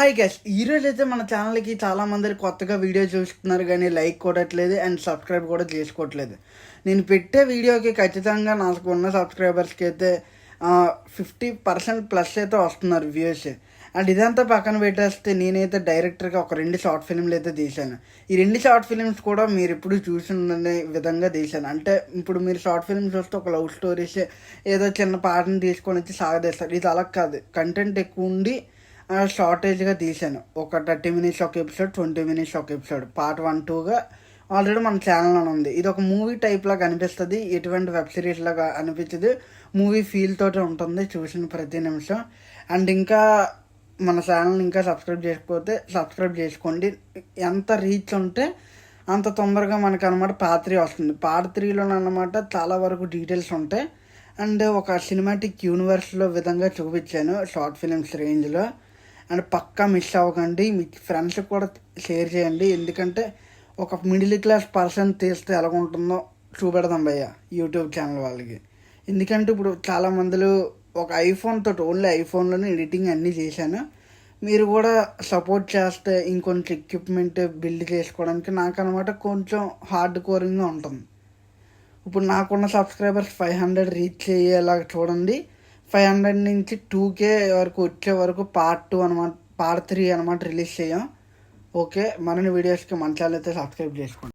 Hi guys, ఈరోజు అయితే మన ఛానల్కి చాలామంది కొత్తగా వీడియో చూస్తున్నారు కానీ లైక్ కొట్టట్లేదు అండ్ సబ్స్క్రైబ్ కూడా చేసుకోవట్లేదు. నేను పెట్టే వీడియోకి ఖచ్చితంగా నాకు ఉన్న సబ్స్క్రైబర్స్కి అయితే 50% ప్లస్ అయితే వస్తున్నారు వ్యూస్. అండ్ ఇదంతా పక్కన పెట్టేస్తే నేనైతే డైరెక్టర్గా ఒక 2 షార్ట్ ఫిల్మ్లు అయితే తీశాను. ఈ 2 షార్ట్ ఫిల్మ్స్ కూడా మీరు ఎప్పుడు చూసిన విధంగా తీశాను. అంటే ఇప్పుడు మీరు షార్ట్ ఫిల్మ్ చూస్తే ఒక లవ్ స్టోరీస్ ఏదో చిన్న పాటను తీసుకొని వచ్చి సాగదీస్తారు. ఇది అలా కాదు, కంటెంట్ ఎక్కువ ఉండి షార్టేజ్గా తీశాను. ఒక 30 మినిట్స్ ఒక ఎపిసోడ్, 20 మినిట్స్ ఒక ఎపిసోడ్, పార్ట్ 1, 2గా ఆల్రెడీ మన ఛానల్లో ఉంది. ఇది ఒక మూవీ టైప్ లాగా అనిపిస్తుంది, ఎటువంటి వెబ్ సిరీస్ లాగా అనిపించదు. మూవీ ఫీల్ తోటి ఉంటుంది చూసిన ప్రతి నిమిషం. అండ్ ఇంకా మన ఛానల్ని ఇంకా సబ్స్క్రైబ్ చేసుకోకపోతే సబ్స్క్రైబ్ చేసుకోండి. ఎంత రీచ్ ఉంటే అంత తొందరగా మనకు అనమాట పార్ట్ 3 వస్తుంది. పార్ట్ 3లో అన్నమాట చాలా వరకు డీటెయిల్స్ ఉంటాయి. అండ్ ఒక సినిమాటిక్ యూనివర్స్లో విధంగా చూపించాను షార్ట్ ఫిలిమ్స్ రేంజ్లో. అండ్ పక్కా మిస్ అవ్వకండి, మీ ఫ్రెండ్స్కి కూడా షేర్ చేయండి. ఎందుకంటే ఒక మిడిల్ క్లాస్ పర్సన్ తీస్తే ఎలాగుంటుందో చూపెడదాం భయ్య యూట్యూబ్ ఛానల్ వాళ్ళకి. ఎందుకంటే ఇప్పుడు చాలామందిలో ఒక ఐఫోన్ తోటి, ఓన్లీ ఐఫోన్లోనే ఎడిటింగ్ అన్నీ చేశాను. మీరు కూడా సపోర్ట్ చేస్తే ఇంకొంచెం ఎక్విప్మెంట్ బిల్డ్ చేసుకోవడానికి నాకు అనమాట కొంచెం హార్డ్ కోరింగ్గా ఉంటుంది. ఇప్పుడు నాకున్న సబ్స్క్రైబర్స్ 500 రీచ్ అయ్యేలా చూడండి. 500 నుంచి 2K వరకు వచ్చే వరకు పార్ట్ 2 అనమాట, పార్ట్ 3 అనమాట రిలీజ్ చేయం. ఓకే, మరిన్ని వీడియోస్కి మన ఛానల్ అయితే సబ్స్క్రైబ్ చేసుకోండి.